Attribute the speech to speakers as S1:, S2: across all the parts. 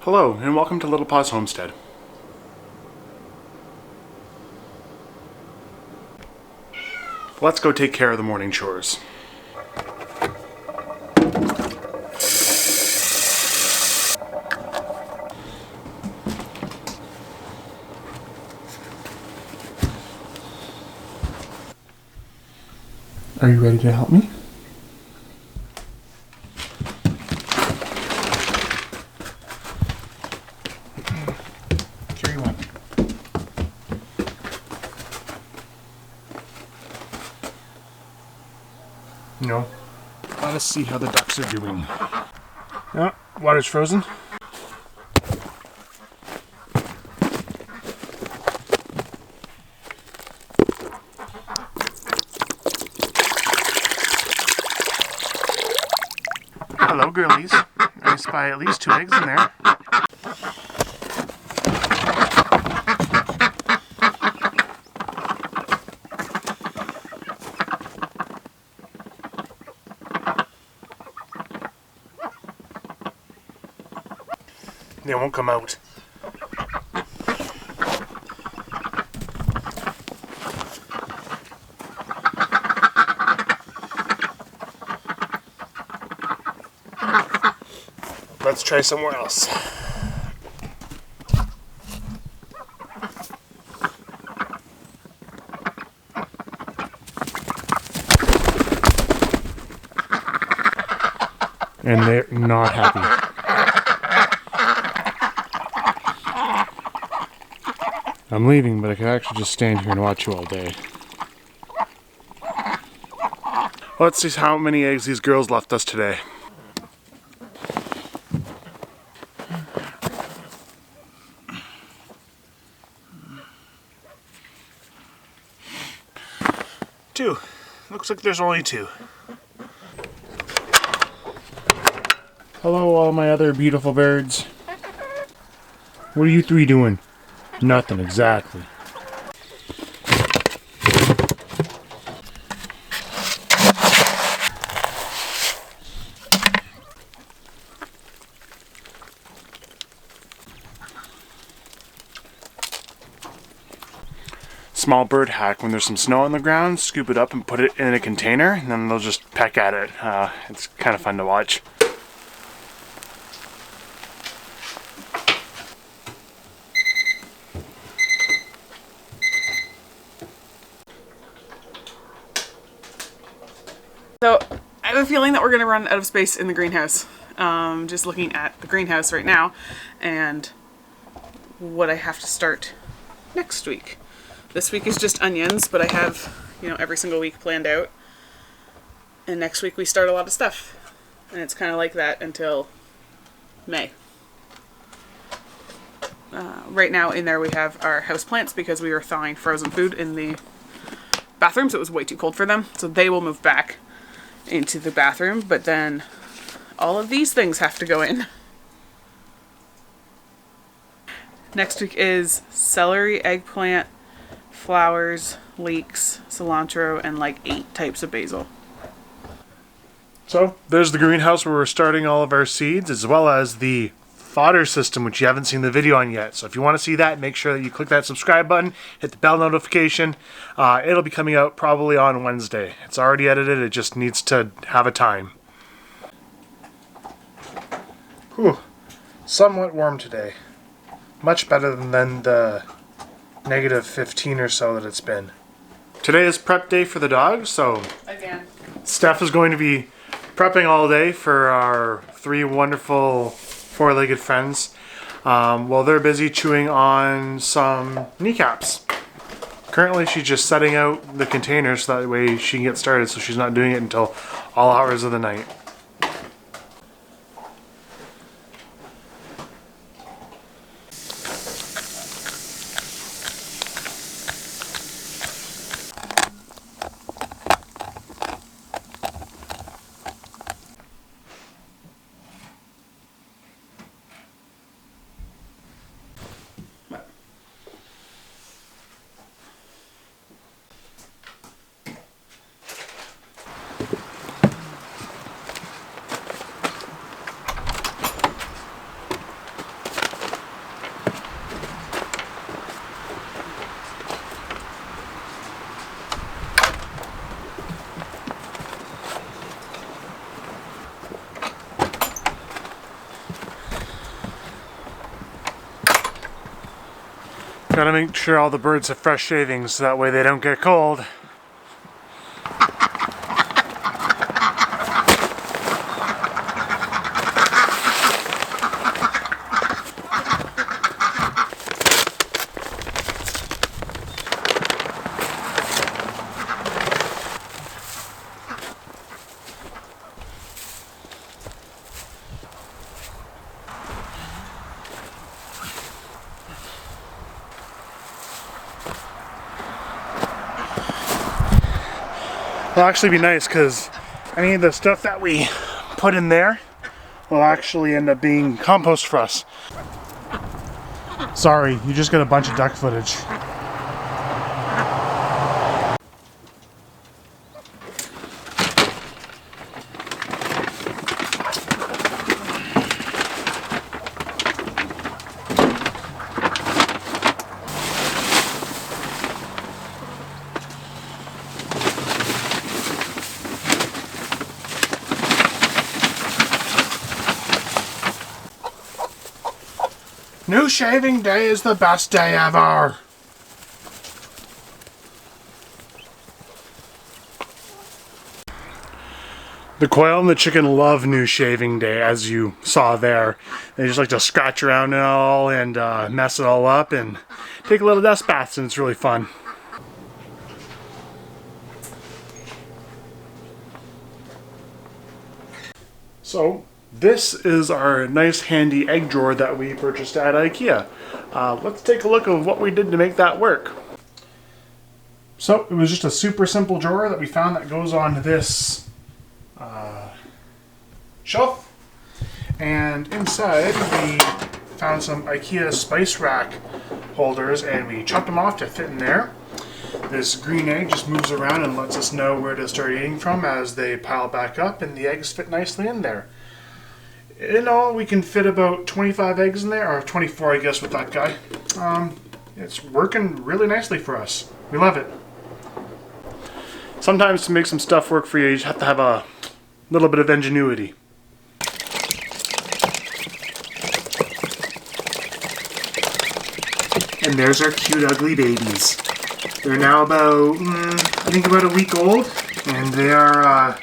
S1: Hello, and welcome to Little Paws Homestead. Let's go take care of the morning chores. Are you ready to help me? Carry one. No. Let us see how the ducks are doing. Oh, water's frozen. Hello, girlies. I spy at least 2 eggs in there. They won't come out. Let's try somewhere else. And they're not happy. I'm leaving, but I could actually just stand here and watch you all day. Let's see how many eggs these girls left us today. Two. Looks like there's only 2. Hello, all my other beautiful birds. What are you 3 doing? Nothing, exactly. Small bird hack: when there's some snow on the ground, scoop it up and put it in a container, and then they'll just peck at it. It's kind of fun to watch.
S2: So I have a feeling that we're going to run out of space in the greenhouse. Just looking at the greenhouse right now and what I have to start next week. This week is just onions, but I have, every single week planned out. And next week we start a lot of stuff. And it's kind of like that until May. Right now in there we have our houseplants because we were thawing frozen food in the bathroom, so it was way too cold for them. So they will move back into the bathroom, but then all of these things have to go in. Next week is celery, eggplant, flowers, leeks, cilantro, and like 8 types of basil. So there's the greenhouse where we're starting all of our seeds, as well as the fodder system, which you haven't seen the video on yet. So if you want to see that, make sure that you click that subscribe button, hit the bell notification. It'll be coming out probably on Wednesday. It's already edited, it just needs to have a time. Whew. Somewhat warm today. Much better than the -15 or so that it's been. Today is prep day for the dogs, so Again.
S1: Steph is going to be prepping all day for our 3 wonderful 4-legged friends while they're busy chewing on some kneecaps. Currently she's just setting out the containers so that way she can get started, so she's not doing it until all hours of the night. Gotta make sure all the birds have fresh shavings so that way they don't get cold. It'll actually be nice because any of the stuff that we put in there will actually end up being compost for us. Sorry, you just got a bunch of duck footage. New shaving day is the best day ever. The quail and the chicken love new shaving day, as you saw there. They just like to scratch around it all and mess it all up and take a little dust baths, and it's really fun. So, this is our nice handy egg drawer that we purchased at IKEA. Let's take a look at what we did to make that work. So it was just a super simple drawer that we found that goes on this shelf. And inside we found some IKEA spice rack holders and we chopped them off to fit in there. This green egg just moves around and lets us know where to start eating from as they pile back up, and the eggs fit nicely in there. In all, we can fit about 25 eggs in there, or 24 I guess with that guy. It's working really nicely for us. We love it. Sometimes to make some stuff work for you, you just have to have a little bit of ingenuity. And there's our cute ugly babies. They're now about, I think about a week old, and they are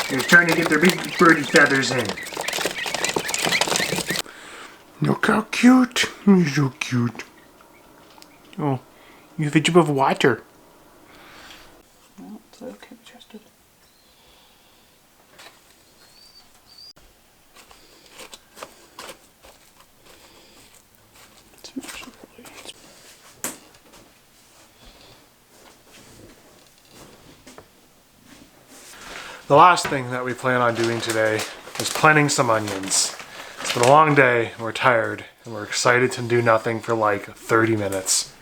S1: they're trying to get their big birdie feathers in. Look how cute. He's so cute. Oh, you have a drip of water.
S2: No, it's okay, be trusted.
S1: The last thing that we plan on doing today is planting some onions. It's been a long day, we're tired, and we're excited to do nothing for like 30 minutes.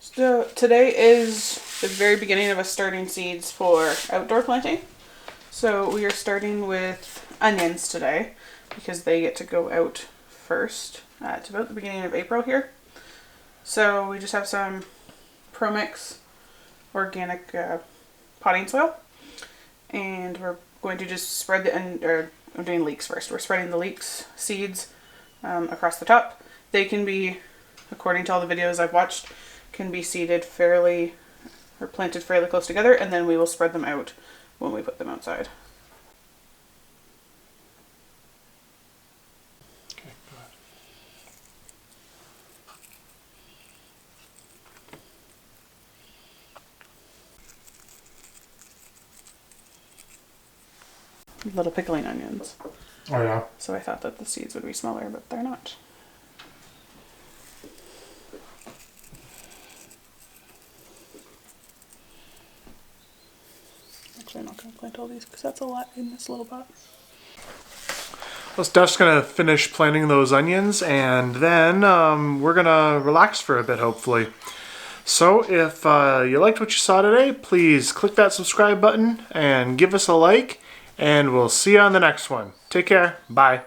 S2: So today is the very beginning of us starting seeds for outdoor planting. So we are starting with onions today because they get to go out first. It's about the beginning of April here. So we just have some ProMix organic potting soil, and we're going to just spread I'm doing leeks first. We're spreading the leeks seeds across the top. They can be, according to all the videos I've watched, can be seeded fairly or planted fairly close together, and then we will spread them out when we put them outside. Little pickling onions.
S1: Oh yeah.
S2: So I thought that the seeds would be smaller, but they're not. Actually, I'm not going to plant all these because that's a lot in this little pot.
S1: Well, Steph's gonna finish planting those onions, and then we're gonna relax for a bit, hopefully. So if you liked what you saw today, please click that subscribe button and give us a like, and we'll see you on the next one. Take care. Bye.